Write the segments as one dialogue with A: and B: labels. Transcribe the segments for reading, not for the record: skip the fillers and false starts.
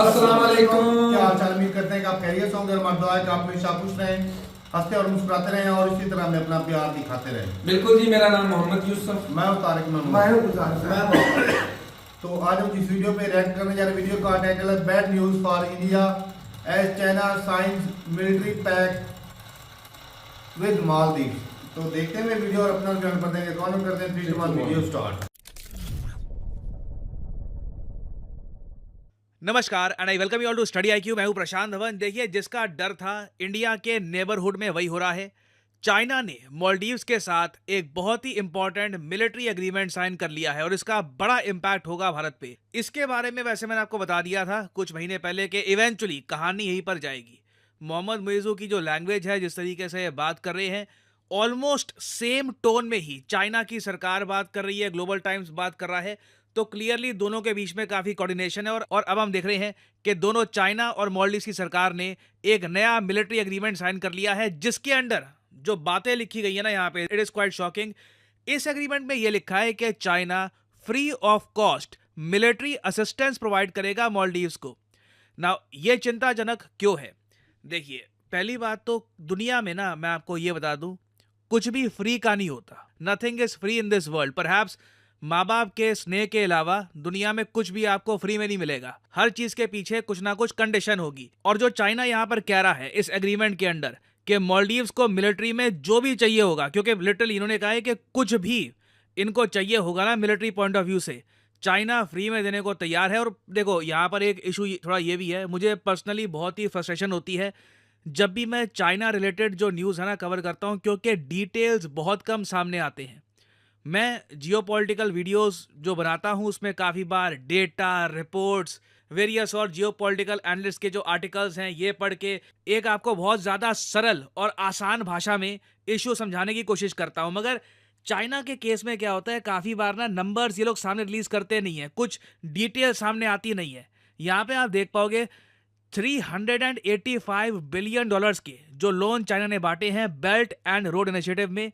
A: अस्सलाम वालेकुम।
B: क्या हाल चाल, उम्मीद करते हैं कि आप खैरियत से होंगे। हमारी दुआ है कि आप हमेशा खुश रहें, हंसते और मुस्कुराते रहें और इसी तरह हमें अपना प्यार दिखाते रहें।
A: बिल्कुल जी, मेरा नाम मोहम्मद यूसुफ।
B: मैं हूं तारिक महमूद। तो आज हम जिस वीडियो पे रिएक्ट करने जा रहे हैं, वीडियो का टाइटल है bad news for India as China science military pact with Maldives. तो देखते हैं वीडियो और अपना ज्वाइन कर देंगे। कमेंट करते हैं 3 2 1 वीडियो स्टार्ट।
C: नमस्कार and I welcome you all to study IQ. मैं हूं प्रशांत धवन। देखिए, जिसका डर था इंडिया के नेबरहुड में वही हो रहा है। चाइना ने मालदीव्स के साथ एक बहुत ही इंपॉर्टेंट मिलिट्री एग्रीमेंट साइन कर लिया है और इसका बड़ा इंपैक्ट होगा भारत पे। इसके बारे में वैसे मैंने आपको बता दिया था कुछ महीने पहले कि इवेंचुअली कहानी यहीं पर जाएगी। मोहम्मद मुइज़ू की जो लैंग्वेज है, जिस तरीके से ये बात कर रहे हैं, ऑलमोस्ट सेम टोन में ही चाइना की सरकार बात कर रही है, ग्लोबल टाइम्स बात कर रहा है। तो क्लियरली दोनों के बीच में काफी कोऑर्डिनेशन है और अब हम देख रहे हैं कि दोनों चाइना और मालदीव्स की सरकार ने एक नया मिलिट्री एग्रीमेंट साइन कर लिया है, जिसके अंडर जो बातें लिखी गई है ना, यहाँ पे इट इज क्वाइट शॉकिंग। इस एग्रीमेंट में यह लिखा है कि China free of cost military assistance provide करेगा मालदीव्स को। ना ये चिंताजनक क्यों है? देखिए, पहली बात तो दुनिया में ना, मैं आपको ये बता दूं, कुछ भी फ्री का नहीं होता। Nothing is free in this world. Perhaps माँ बाप के स्नेह के अलावा दुनिया में कुछ भी आपको फ्री में नहीं मिलेगा। हर चीज के पीछे कुछ ना कुछ कंडीशन होगी। और जो चाइना यहाँ पर कह रहा है इस एग्रीमेंट के अंडर कि मालदीव्स को मिलिट्री में जो भी चाहिए होगा, क्योंकि लिटरली इन्होंने कहा है कि कुछ भी इनको चाहिए होगा ना मिलिट्री पॉइंट ऑफ व्यू से, चाइना फ्री में देने को तैयार है। और देखो, यहाँ पर एक इशू थोड़ा ये भी है, मुझे पर्सनली बहुत ही फ्रस्ट्रेशन होती है जब भी मैं चाइना रिलेटेड जो न्यूज़ है ना कवर करता हूँ, क्योंकि डिटेल्स बहुत कम सामने आते हैं। मैं जियोपॉलिटिकल वीडियोस जो बनाता हूं उसमें काफ़ी बार डेटा, रिपोर्ट्स, वेरियस और जियोपॉलिटिकल एनालिस्ट के जो आर्टिकल्स हैं ये पढ़ के एक आपको बहुत ज़्यादा सरल और आसान भाषा में इशू समझाने की कोशिश करता हूं। मगर चाइना के केस में क्या होता है, काफ़ी बार ना नंबर्स ये लोग सामने रिलीज करते नहीं है, कुछ डिटेल सामने आती नहीं है। यहाँ पे आप देख पाओगे $385 बिलियन के जो लोन चाइना ने बांटे हैं बेल्ट एंड रोड इनिशिएटिव में,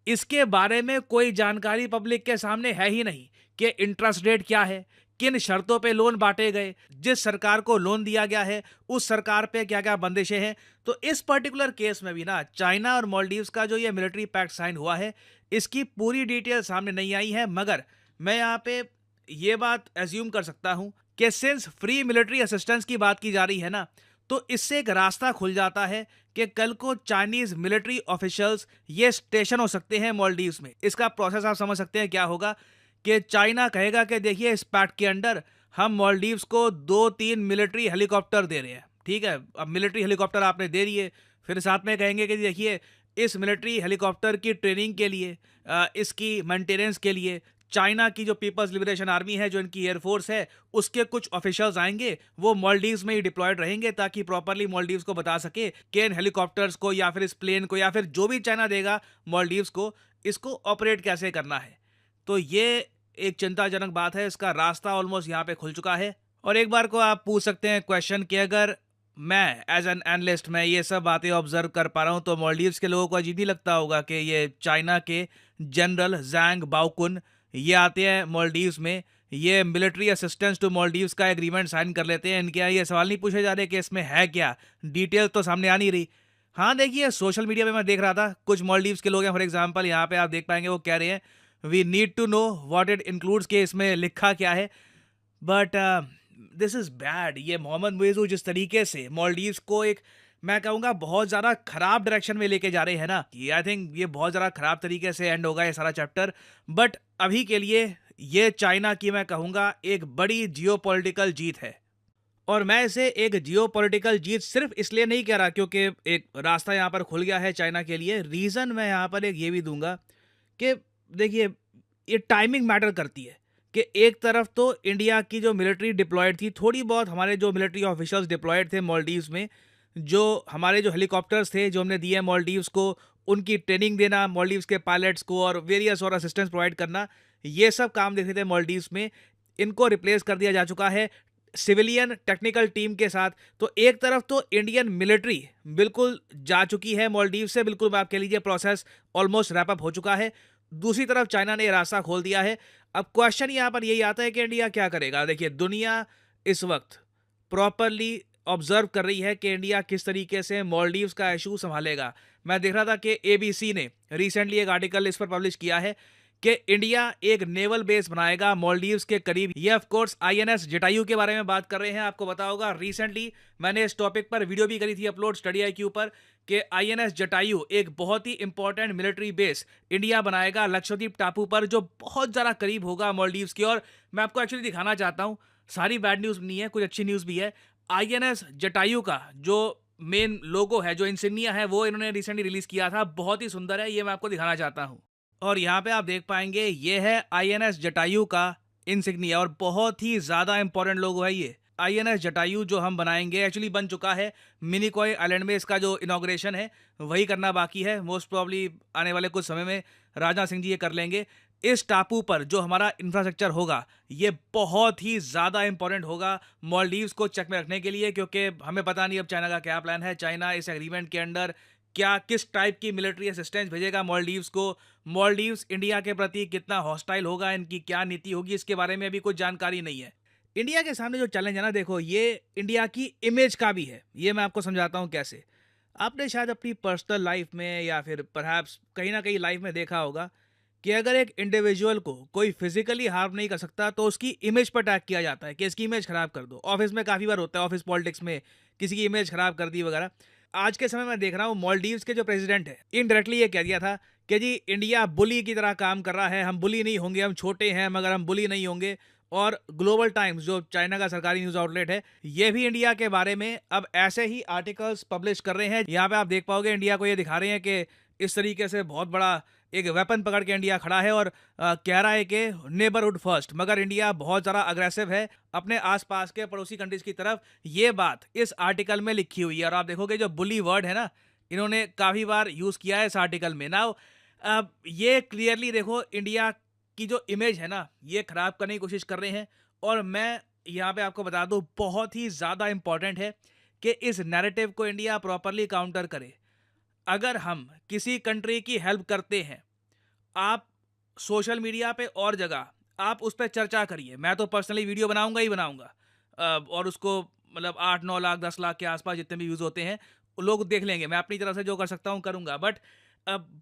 C: इसके बारे में कोई जानकारी पब्लिक के सामने है ही नहीं कि इंटरेस्ट रेट क्या है, किन शर्तों पे लोन बांटे गए, जिस सरकार को लोन दिया गया है उस सरकार पे क्या क्या बंदिशें हैं। तो इस पर्टिकुलर केस में भी ना चाइना और मालदीव्स का जो ये मिलिट्री पैक्ट साइन हुआ है, इसकी पूरी डिटेल सामने नहीं आई है। मगर मैं यहाँ पे ये बात एज्यूम कर सकता हूँ कि सिंस फ्री मिलिट्री असिस्टेंस की बात की जा रही है ना, तो इससे एक रास्ता खुल जाता है कि कल को चाइनीज मिलिट्री ऑफिशियल्स ये स्टेशन हो सकते हैं मालदीव्स में। इसका प्रोसेस आप समझ सकते हैं क्या होगा कि चाइना कहेगा कि देखिए, इस पैक्ट के अंडर हम मालदीव्स को 2-3 मिलिट्री हेलीकॉप्टर दे रहे हैं। ठीक है, अब मिलिट्री हेलीकॉप्टर आपने दे दिए, फिर साथ में कहेंगे कि देखिए, इस मिलिट्री हेलीकॉप्टर की ट्रेनिंग के लिए, इसकी मेंटेनेंस के लिए चाइना की जो पीपल्स लिबरेशन आर्मी है, जो इनकी एयरफोर्स है, उसके कुछ ऑफिशियल्स आएंगे, वो मालदीव्स में ही डिप्लॉयड रहेंगे ताकि प्रॉपरली मालदीव्स को बता सके कि इन हेलीकॉप्टर्स को या फिर इस प्लेन को या फिर जो भी चाइना देगा मालदीव्स को, इसको ऑपरेट कैसे करना है। तो ये एक चिंताजनक बात है। इसका रास्ता ऑलमोस्ट यहाँ पे खुल चुका है। और एक बार को आप पूछ सकते हैं क्वेश्चन कि अगर मैं एज एन एनालिस्ट मैं ये सब बातें ऑब्जर्व कर पा रहा हूँ, तो मालदीव्स के लोगों को अजीब नहीं लगता होगा कि ये चाइना के जनरल जैंग बाओकुन ये आते हैं मालदीव्स में, ये मिलिट्री असिस्टेंस टू मालदीव्स का एग्रीमेंट साइन कर लेते हैं। इनके यहाँ ये सवाल नहीं पूछे जा रहे कि इसमें है क्या, डिटेल तो सामने आ नहीं रही। हाँ, देखिए, सोशल मीडिया पे मैं देख रहा था कुछ मालदीव्स के लोग हैं, फॉर एग्जांपल यहाँ पे आप देख पाएंगे वो कह रहे हैं we need to know what it includes, के इसमें लिखा क्या है। But this is bad. ये मोहम्मद मुइज़ू जिस तरीके से मालदीव्स को एक, मैं कहूँगा, बहुत ज़्यादा खराब डायरेक्शन में लेके जा रहे हैं ना, आई थिंक ये बहुत ज़्यादा खराब तरीके से एंड होगा ये सारा चैप्टर। बट अभी के लिए ये चाइना की, मैं कहूँगा, एक बड़ी जियोपॉलिटिकल जीत है। और मैं इसे एक जियोपॉलिटिकल जीत सिर्फ इसलिए नहीं कह रहा क्योंकि एक रास्ता यहाँ पर खुल गया है चाइना के लिए। रीज़न मैं यहाँ पर एक ये भी दूंगा कि देखिए, ये टाइमिंग मैटर करती है कि एक तरफ तो इंडिया की जो मिलिट्री डिप्लॉयड थी, थोड़ी बहुत हमारे जो मिलिट्री ऑफिशियल्स डिप्लॉयड थे मालदीव्स में, जो हमारे जो हेलीकॉप्टर्स थे जो हमने दिए मालदीव्स को, उनकी ट्रेनिंग देना मालदीव्स के पायलट्स को और वेरियस और असिस्टेंस प्रोवाइड करना, ये सब काम देखे थे मालदीव्स में। इनको रिप्लेस कर दिया जा चुका है सिविलियन टेक्निकल टीम के साथ। तो एक तरफ तो इंडियन मिलिट्री बिल्कुल जा चुकी है मालदीव से, बिल्कुल आप कह लीजिए प्रोसेस ऑलमोस्ट रैप अप हो चुका है। दूसरी तरफ चाइना ने रास्ता खोल दिया है। अब क्वेश्चन यहाँ पर यही आता है कि इंडिया क्या करेगा। देखिए, दुनिया इस वक्त प्रॉपरली ऑब्जर्व कर रही है कि इंडिया किस तरीके से मालदीव्स का इशू संभालेगा। मैं देख रहा था कि ABC ने रिसेंटली एक आर्टिकल इस पर पब्लिश किया है कि इंडिया एक नेवल बेस बनाएगा मालदीव्स के करीब। ये ऑफ कोर्स INS जटायु के बारे में बात कर रहे हैं। आपको पता होगा रिसेंटली मैंने इस टॉपिक पर वीडियो भी करी थी अपलोड स्टडी IQ पर कि INS जटायु एक बहुत ही इंपॉर्टेंट मिलिट्री बेस इंडिया बनाएगा लक्षद्वीप टापू पर, जो बहुत ज़्यादा करीब होगा मालदीव्स के। और मैं आपको एक्चुअली दिखाना चाहता हूँ, सारी बैड न्यूज़ नहीं है, कुछ अच्छी न्यूज़ भी है। INS जटायु का जो मेन लोगो है, जो इंसिग्निया है, वो इन्होंने रिसेंटली रिलीज किया था। बहुत ही सुंदर है, ये मैं आपको दिखाना चाहता हूँ। और यहाँ पे आप देख पाएंगे ये है INS जटायु का इंसिग्निया और बहुत ही ज़्यादा इंपॉर्टेंट लोगो है ये। INS जटायु जो हम बनाएंगे एक्चुअली बन चुका है। मिनिकॉय आइलैंड में इसका जो इनॉग्रेशन है वही करना बाकी है। मोस्ट प्रॉब्ली आने वाले कुछ समय में राजनाथ सिंह जी ये कर लेंगे। इस टापू पर जो हमारा इंफ्रास्ट्रक्चर होगा ये बहुत ही ज़्यादा इंपॉर्टेंट होगा मालदीव्स को चेक में रखने के लिए, क्योंकि हमें पता नहीं अब चाइना का क्या प्लान है। चाइना इस एग्रीमेंट के अंडर क्या किस टाइप की मिलिट्री असिस्टेंस भेजेगा मालदीव्स को, मालदीव्स इंडिया के प्रति कितना हॉस्टाइल होगा, इनकी क्या नीति होगी, इसके बारे में अभी कुछ जानकारी नहीं है। इंडिया के सामने जो चैलेंज है ना, देखो ये इंडिया की इमेज का भी है। ये मैं आपको समझाता हूँ कैसे। आपने शायद अपनी पर्सनल लाइफ में या फिर परहैप्स कहीं ना कहीं लाइफ में देखा होगा कि अगर एक इंडिविजुअल को कोई फिजिकली हार्म नहीं कर सकता तो उसकी इमेज पर अटैक किया जाता है कि इसकी इमेज खराब कर दो। ऑफिस में काफ़ी बार होता है, ऑफिस पॉलिटिक्स में किसी की इमेज खराब कर दी वगैरह। आज के समय में देख रहा हूँ मालदीव्स के जो प्रेसिडेंट है इनडायरेक्टली ये कह दिया था कि जी इंडिया बुली की तरह काम कर रहा है, हम बुली नहीं होंगे, हम छोटे हैं मगर हम बुली नहीं होंगे। और ग्लोबल टाइम्स जो चाइना का सरकारी न्यूज़ आउटलेट है ये भी इंडिया के बारे में अब ऐसे ही आर्टिकल्स पब्लिश कर रहे हैं। यहाँ पे आप देख पाओगे इंडिया को ये दिखा रहे हैं कि इस तरीके से बहुत बड़ा एक वेपन पकड़ के इंडिया खड़ा है और कह रहा है कि नेबरहुड फर्स्ट, मगर इंडिया बहुत ज़्यादा अग्रेसिव है अपने आसपास के पड़ोसी कंट्रीज की तरफ। ये बात इस आर्टिकल में लिखी हुई है और आप देखोगे जो बुली वर्ड है ना, इन्होंने काफ़ी बार यूज़ किया है इस आर्टिकल में। नाउ ये क्लियरली देखो इंडिया की जो इमेज है ना ये ख़राब करने की कोशिश कर रहे हैं। और मैं यहाँ पे आपको बता दूँ बहुत ही ज़्यादा इम्पॉर्टेंट है कि इस नैरेटिव को इंडिया प्रॉपरली काउंटर करे। अगर हम किसी कंट्री की हेल्प करते हैं, आप सोशल मीडिया पे और जगह आप उस पर चर्चा करिए। मैं तो पर्सनली वीडियो बनाऊंगा ही बनाऊंगा और उसको मतलब 8-9 लाख 10 लाख के आसपास जितने भी व्यूज़ होते हैं लोग देख लेंगे। मैं अपनी तरफ से जो कर सकता हूँ करूँगा। बट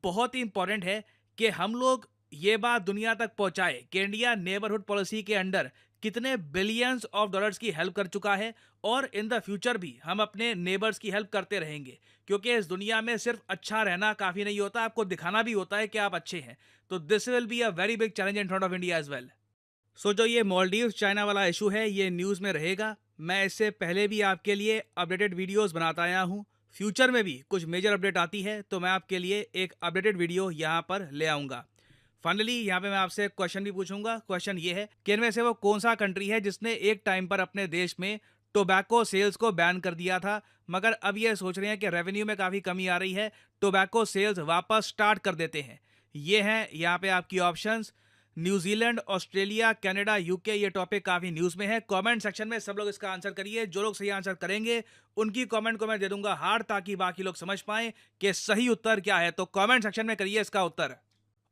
C: बहुत ही इंपॉर्टेंट है कि हम लोग ये बात दुनिया तक पहुँचाए कि इंडिया नेबरहुड पॉलिसी के अंडर कितने बिलियंस ऑफ डॉलर्स की हेल्प कर चुका है और इन द फ्यूचर भी हम अपने नेबर्स की हेल्प करते रहेंगे। क्योंकि इस दुनिया में सिर्फ अच्छा रहना काफ़ी नहीं होता, आपको दिखाना भी होता है कि आप अच्छे हैं। तो this will be a very big challenge in front of India as well. So जो ये मालदीव्स चाइना वाला इशू है ये न्यूज़ में रहेगा। मैं इससे पहले भी आपके लिए अपडेटेड वीडियोज़ बनाता आया हूँ। फ्यूचर में भी कुछ मेजर अपडेट आती है तो मैं आपके लिए एक अपडेटेड वीडियो यहाँ पर ले आऊँगा। फाइनली यहाँ पे मैं आपसे क्वेश्चन भी पूछूंगा। क्वेश्चन ये है कि इनमें से वो कौन सा कंट्री है जिसने एक टाइम पर अपने देश में टोबैको सेल्स को बैन कर दिया था, मगर अब ये सोच रहे हैं कि रेवेन्यू में काफ़ी कमी आ रही है, टोबैको सेल्स वापस स्टार्ट कर देते हैं। ये हैं यहाँ पे आपकी options. New Zealand, Australia, Canada, UK. ये टॉपिक काफ़ी न्यूज़ में है। कमेंट सेक्शन में सब लोग इसका आंसर करिए। जो लोग सही आंसर करेंगे उनकी कमेंट को मैं दे दूंगा हार्ड, ताकि बाकी लोग समझ पाएं कि सही उत्तर क्या है। तो कमेंट सेक्शन में करिए इसका उत्तर।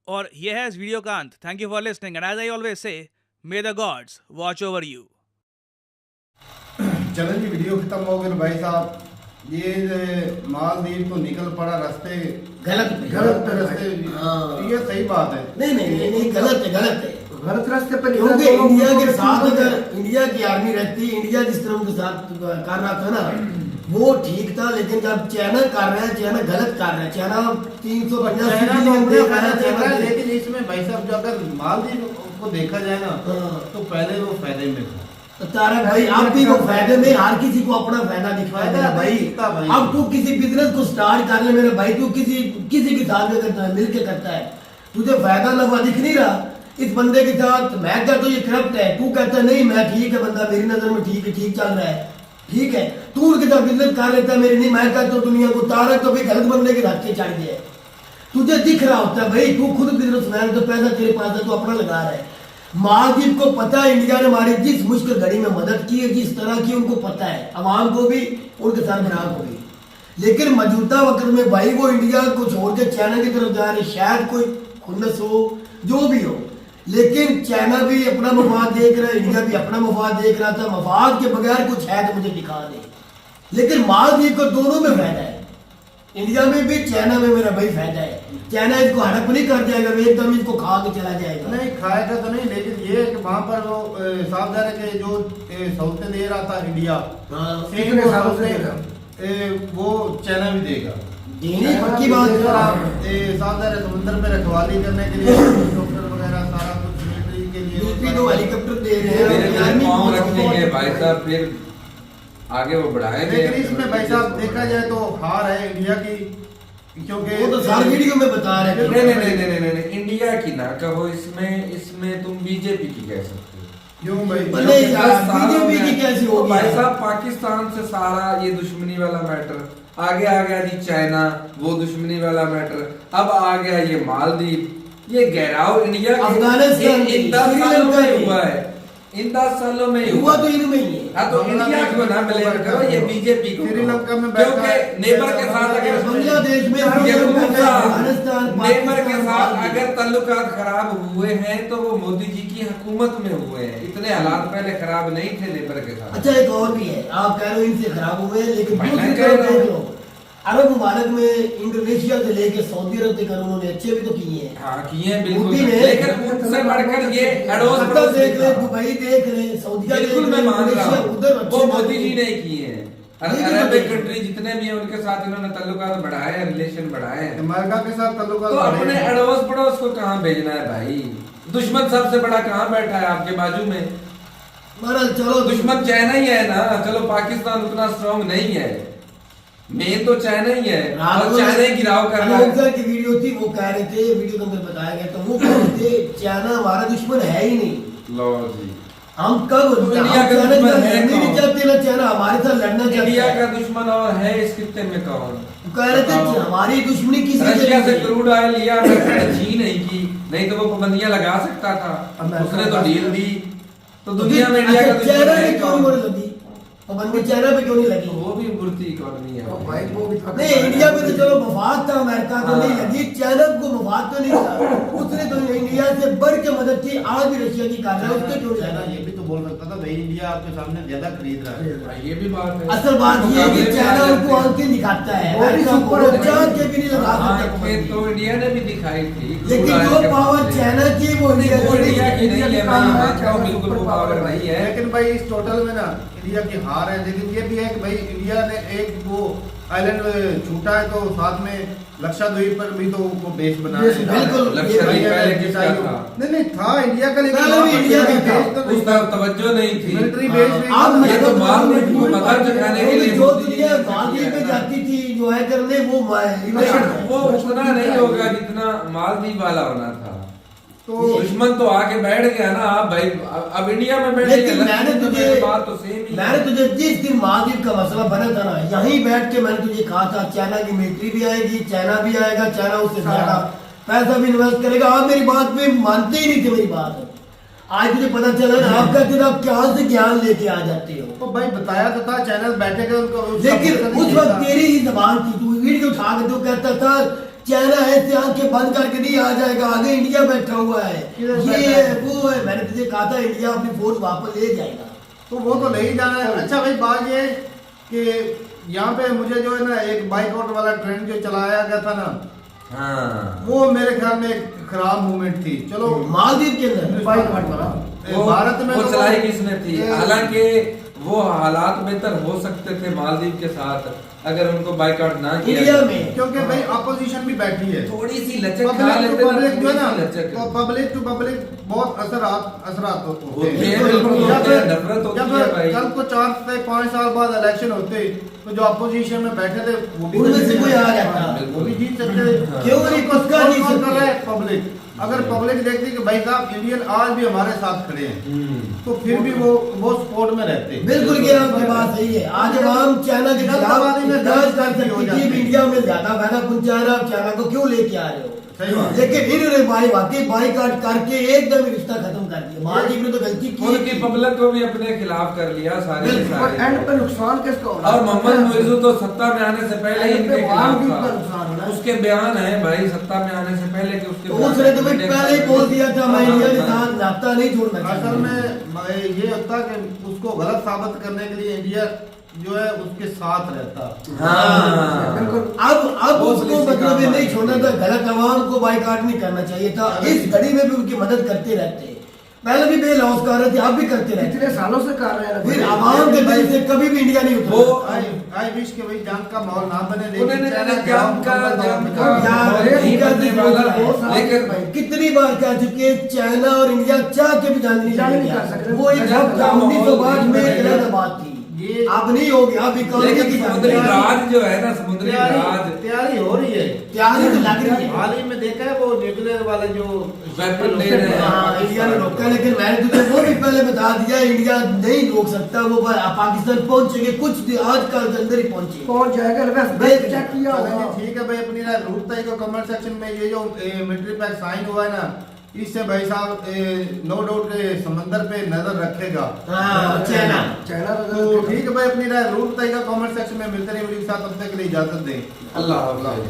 C: और यह है इस वीडियो का अंत। Thank you for listening and as I always say, may the gods watch over you.
B: चलो जी वीडियो खत्म हो गई भाई साहब। ये मालदीव तो निकल पड़ा रास्ते गलत रास्ते। ये सही बात है।
D: नहीं गलत है
B: गलत रास्ते पर
D: क्योंकि इंडिया के साथ अगर इंडिया की आर्मी रहती, इंडिया जिस तरह उनके साथ कर रहा था ना वो ठीक था। लेकिन जब चाइना कर रहा है, चाइना गलत कर रहा है। चाइना 350
B: लेकिन इसमें भाई साहब जो अगर मालदीव को देखा जाए ना तो पहले वो फायदे में था।
D: तो तारा भाई आप भी वो फायदे में, हर किसी को अपना फायदा दिखवाया मेरा भाई। अब तू किसी बिजनेस को स्टार्ट कर ले मेरे भाई, तू किसी के साथ में करता है, मिलके करता है, तुझे फायदा नफा दिख नहीं रहा इस बंदे के साथ। मैं कहता हूँ ये करप्ट है, तू कहता है नहीं मैं ठीक है, बंदा मेरी नजर में ठीक है, ठीक चल रहा है, ठीक है। तू उनके साथ बिजनेस कर लेता है, मेरी नहीं। मैं कहता हूँ दुनिया को तारा तो भी गलत बंदे के रास्ते चढ़ गया है। तुझे दिख रहा होता है भाई, तू खुद बिजनेसमैन, तो पैसा तेरे पास है, तू अपना लगा रहा है। मालदीव को पता है इंडिया ने हमारी जिस मुश्किल घड़ी में मदद की है, जिस तरह की उनको पता है, अवाम को भी उनके सरबराह को भी। लेकिन मौजूदा वक्त में भाई वो इंडिया को छोड़ के चाइना की तरफ जा रहे, शायद कोई खुन्नस हो जो भी हो, लेकिन चाइना भी अपना मफाद देख रहा है, इंडिया भी अपना मफाद देख रहा था। मफाद के बगैर कुछ है तो मुझे दिखा दे। लेकिन मालदीव को दोनों में फायदा है, इंडिया में भी चाइना में मेरा भाई फायदा है। चाइना इसको हड़प नहीं कर जाएगा, वो एकदम इसको खा के चला जाएगा।
B: नहीं खाएगा तो नहीं, लेकिन ये है कि वहाँ पर वो साफ जा रहे के जो सहूलतें दे रहा था इंडिया, सेम वो सहूलतें वो चाइना भी देगा।
D: देने पक्की बात है।
B: साफ जा रहे समुद्र पे रखवाली करने के लिए हेलीकॉप्टर वगैरह सारा कुछ मिलिट्री के लिए
D: यूपी तो हेलीकॉप्टर दे रहे
A: मेरे
D: हैं,
A: मेरे
D: आर्मी
A: पाँव
D: को
A: रखेंगे भाई साहब, फिर आगे वो बढ़ाएंगे।
B: लेकिन इसमें भाई साहब देखा जाए तो हार है इंडिया की, क्योंकि
D: वो तो सारी वीडियो में बता रहे थे।
A: नहीं, इंडिया की ना कहो, इसमें तुम बीजेपी की कह सकते हो।
B: क्यों भाई?
D: भले यार, बीजेपी की कैसी
A: तो
D: होगी
A: भाई
D: यार?
A: साहब पाकिस्तान से सारा ये दुश्मनी वाला मैटर आगे आ गया जी, चाइना वो दुश्मनी वाला मैटर, अब आ गया ये मालदीव, ये घेराव इंडिया के
D: अफगानिस्तान
A: इन 10 सालों में हुआ है, इन 10 सालों में
D: हुआ तो इनमें ही है।
A: हाँ तो इंडिया को ना ब्लेम करो, ये बीजेपी को,
B: श्रीलंका में
A: क्योंकि नेबर के साथ अगर
D: बांग्लादेश में
A: ये
D: अफगानिस्तान,
A: नेबर के साथ
D: पाकिस्तान,
A: अगर ताल्लुकात खराब हुए हैं तो वो मोदी जी की हुकूमत में हुए हैं, इतने हालात पहले खराब नहीं थे नेबर के साथ।
D: अच्छा एक और भी है, आप कह रहे हो इनसे खराब हुए हैं, लेकिन
A: मैं
D: दूसरी
A: कह
D: तरफ
A: रहा हूं।
D: देख लो, अरब मुबारक में इंडोनेशिया से लेके सऊदी अरब तक उन्होंने अच्छे भी तो किए हैं।
A: हाँ किए हैं बिल्कुल,
D: मोदी ने
A: लेकिन उनसे बढ़कर ये अड़ोस
D: कतर
A: पड़ोस
D: देख ले,
A: था।
D: दुबई देख ले, सऊदी देख
A: बिल्कुल
D: ले,
A: मैं मान रहा
D: इंडोनेशिया
A: हूँ,
D: उधर
A: वो
D: अच्छे
A: मोदी जी
D: हैं।
A: ने किए हैं।
D: ये भी
A: अरबिक
D: तो
A: कंट्री जितने भी हैं उनके साथ इन्होंने ताल्लुकात बढ़ाए हैं, रिलेशन बढ़ाए हैं।
B: अमेरिका के साथ ताल्लुकात
A: तो
B: बढ़े
A: अपने
B: हैं।
A: अड़ोस पड़ोस को कहाँ भेजना है भाई? दुश्मन सबसे बड़ा कहाँ बैठा है आपके बाजू में?
D: बहरहाल चलो
A: दुश्मन चाइना ही है ना, चलो पाकिस्तान उतना स्ट्रांग नहीं है, मेन तो चाइना ही है, और चाइना ही गिराव कर रहा है।
D: अलोक की वीडियो थी, वो कह रहे थे, वीडियो के अंदर बताया गया, तो वो कह रहे थे चाइना हमारा दुश्मन है ही नहीं।
A: लो जी,
D: हम कब
A: तो
D: हम
A: इंडिया का
D: चाइना
A: दुश्मन
D: से
A: है
D: लड़ने नहीं
A: कौन?
D: चाहते ना चाइना हमारे साथ लड़ना चाहता
A: इंडिया
D: है।
A: का दुश्मन और है इस खित्ते में कौन?
D: वो कह रहे थे
A: बताओ।
D: हमारी दुश्मनी किसी
A: रशिया से
D: नहीं।
A: क्रूड ऑयल लिया, जी नहीं की, नहीं तो वो पाबंदियां लगा सकता था, उसने तो डील दी। तो दुनिया में इंडिया का दुश्मन
D: चाइना
A: है
D: पे क्यों
A: कौन?
D: नहीं लगी पाबंदी, चाइना पे क्यों नहीं लगी?
A: वो भी उभरती इकोनॉमी है
D: नहीं इंडिया में तो चलो मफाद था, अमेरिका को नहीं लगी, चाइना को मफाद तो नहीं था, उसने तो इंडिया से बढ़ के मदद की, आज भी रशिया की कर रहा है, उसके क्यों नहीं
B: चाइना
D: लगा?
B: ये भी तो बोल सकता था भाई इंडिया आपके सामने ज्यादा खरीद रहा है।
A: ये भी बात है।
D: असल बात ये है कि
A: मुकाबले में
D: चाइना
A: आ
D: उनको
A: जाते हैं।
D: आंखें दिखाता है,
B: वो भी
D: अमेरिका को
B: सुपर
D: वो
B: है।
D: चांद के भी नहीं लगा सकता
A: आंखें
D: पाबंदी।
A: तो इंडिया ने भी दिखाई थी,
D: लेकिन
A: क्रूड
D: जो
A: ऑयल के
D: पावर
A: मुद्दे।
D: चाइना की वो
A: नहीं, वो इंडिया की नहीं है, मैं
B: काम है,
A: मानता हूँ बिल्कुल वो पावर नहीं है।
B: लेकिन भाई इस टोटल में ना इंडिया की हार है, लेकिन ये भी है कि भाई इंडिया ने एक वो आइलैंड छूटा है, तो साथ में लक्षद्वीप पर भी तो वो बेस बना
D: Yes, बिल्कुल।
A: लक्षद्वीप पहले किसका था?
B: नहीं था इंडिया का, लेकिन
D: पहले भी इंडिया का था।
B: बेस तो
A: उस तरफ तवज्जो नहीं थी।
B: मिलिट्री बेस
A: हाँ।
B: नहीं
D: आप
B: था।
A: ये तो माल को पता चढ़ाने के लिए
D: जो
A: मोदी जी
D: दुनिया
A: ने
D: मालदीव
A: किया
D: पे
A: है।
D: जाती थी जो है करने, वो
A: लेकिन वो उतना नहीं होगा जितना मालदीव वाला होना था।
B: तो
A: दुश्मन तो आके बैठ गया ना, आप भाई अब इंडिया में बैठ
D: लेकिन
A: गया,
D: मैंने
A: लक्षद्वीप
D: तुझे
A: में बात तो सेम ही
D: मैंने
A: है।
D: तुझे जिस दिन मालदीव का मसला बना था ना, यहीं बैठ के मैंने तुझे कहा था चाइना की मिलिट्री भी आएगी, चाइना भी आएगा, चाइना उससे ज्यादा पैसा भी इन्वेस्ट करेगा। आप मेरी बात पे मानते ही नहीं थे मेरी बात। आज मुझे पता चला ना, आप कहते थे आप कहाँ से ज्ञान लेके आ जाते हो।
B: तो भाई बताया तो था, चैनल बैठे थे उनको उसका
D: लेकिन
B: मकसद ही
D: उस
B: ये
D: वक्त
B: था।
D: तेरी ही जबान थी, तू वीडियो उठा के तो कहता था चाइना ऐसे आंखें बंद करके नहीं आ जाएगा, आगे इंडिया बैठा हुआ है,
B: किधर
D: ये
B: बैठा
D: है
B: है?
D: वो है। मैंने तुझे कहा था इंडिया अपनी फोर्स वापस ले जाएगा।
B: तो वो तो नहीं जाना है। अच्छा भाई बात ये है कि यहाँ पे मुझे जो है ना एक बाइकआउट वाला ट्रेंड जो चलाया गया था ना,
A: हाँ।
B: वो मेरे ख्याल में एक खराब मूवमेंट थी। चलो
D: मालदीव के अंदर
B: बाइकआउट वाला भारत में
A: वो
B: तो
A: चलाई किसने थी?
B: ये-
A: हालांकि वो हालात बेहतर हो सकते थे मालदीव के साथ अगर उनको बाइकआउट ना किया
D: इंडिया
A: जाता।
D: में
B: क्योंकि भाई अपोजिशन भी बैठी है,
A: थोड़ी सी लचक खा
B: पब्लिक
A: लेते
B: टू
A: ना,
B: पब्लिक जो है ना,
A: थोड़ी सी लचक।
B: तो पब्लिक टू पब्लिक बहुत असरात
A: होते हैं, बिल्कुल होते हैं, नफरत होती है भाई।
B: कल को 4 से 5 साल बाद इलेक्शन होते तो जो अपोजिशन में बैठे थे वो भी
D: उनमें से कोई आ जाता।
B: वो भी जीत सकते थे।
D: क्यों नहीं? पक्का जीत
B: कौन कर
D: सकते।
B: रहा है? पब्लिक। अगर पब्लिक देखती कि भाई साहब इंडियन आज भी हमारे साथ खड़े हैं, तो फिर भी वो सपोर्ट में रहते।
D: बिल्कुल ये आपकी बात सही है। आज आवाम चाइना के खिलाफ
B: जल्दबाजी में
D: इतराज कर
B: हो
D: सकती
B: जाते
D: थी,
B: हैं।
D: इंडिया में ज्यादा फायदा पहुंचा रहा है, आप चाइना को क्यों लेके आ रहे हो?
B: सही बात।
D: लेकिन इन्होंने भाई वाकई बाईकाट करके एकदम ही रिश्ता खत्म कर दिया। मालदीव ने तो गलती की
A: उनकी पब्लिक को भी अपने खिलाफ कर लिया सारे के
B: और
A: सारे।
B: एंड पे नुकसान किसका होना?
A: और मोहम्मद मुइज़ तो सत्ता में आने से पहले ही
B: एंड पे
A: इनके
B: मालदीव
A: खिलाफ
B: का नुकसान होना
A: था।
B: है।
A: उसके बयान है भाई सत्ता में आने से पहले कि उसके
D: उसने तो भाई पहले ही बोल दिया था मैं इंडिया के
A: हाँ,
D: साथ नाता नहीं जोड़ना
B: असल
D: चाहता।
B: में ये होता कि उसको गलत साबित करने के लिए इंडिया जो है उसके साथ रहता।
A: हाँ।
B: बिल्कुल।
D: अब
A: वो
D: उसको
A: पुलिस के
D: मतलब
A: काम
D: ये
A: आ
D: नहीं
A: रही
D: छोड़ना
A: है।
D: था, गलत आवाम को बाईकाट नहीं करना चाहिए था। इस घड़ी में भी उनकी मदद करते रहते हैं, पहले भी बेलौस कर रहे थे, अब भी करते रहते
B: इतने सालों से कर रहे हैं।
D: फिर आवाम के दिल से कभी भी इंडिया नहीं
A: वो
D: उतरा।
B: आई विश के भाई जंग का माहौल ना बने, लेकिन
A: उन्होंने
B: चाइना
A: जंग
B: के
A: का-
B: मुकम्मल दौर
A: जंग
B: में
A: का-
B: कर-
D: यार
A: नहीं
D: नहीं
A: बनने
D: करने
A: वाला
D: वाला
A: है, लेकिन
D: भाई कितनी बार कह चुके हैं, चाइना और इंडिया चाह के भी जान
B: जान नहीं
D: नहीं
B: कर सकते।
D: वो एक
A: जंग
D: जब
A: का
D: 1962 में
A: माहौल
D: गलत बात थी,
B: ये-
D: अब नहीं हो गया। अब इकोनॉमी
A: लेकिन
D: की
A: समुद्री
D: तैयारी
A: राज जो है ना, समुद्री राज
B: तैयारी हो रही है।
D: तो लग रही है।
B: हाल ही में देखा है वो न्यूक्लियर वाले जो
A: वेपन ले रहे हैं।
D: हाँ, इंडिया ने रोका, लेकिन मैंने तुझे वो भी पहले बता दिया, इंडिया नहीं रोक सकता। वो पाकिस्तान पहुंचेंगे कुछ आज कल के अंदर ही पहुंचे,
B: पहुंच जाएगा।
D: बेस्ट चेक किया
B: चलेंगे,
D: होगा।
B: ठीक है भाई, अपनी राय जरूर बताइए को कमेंट सेक्शन में। ये जो मिलिट्री पैक्ट साइन हुआ है ना, इससे भाई साहब नो डाउट समंदर पे नजर रखेगा
D: हाँ, चाइना।
B: तो ठीक है भाई, अपनी राय जरूर बताइएगा कमेंट सेक्शन में। मिलते रहिए वीडियो के साथ, तब तक के लिए इजाजत दें।
A: अल्लाह हाफ़िज़।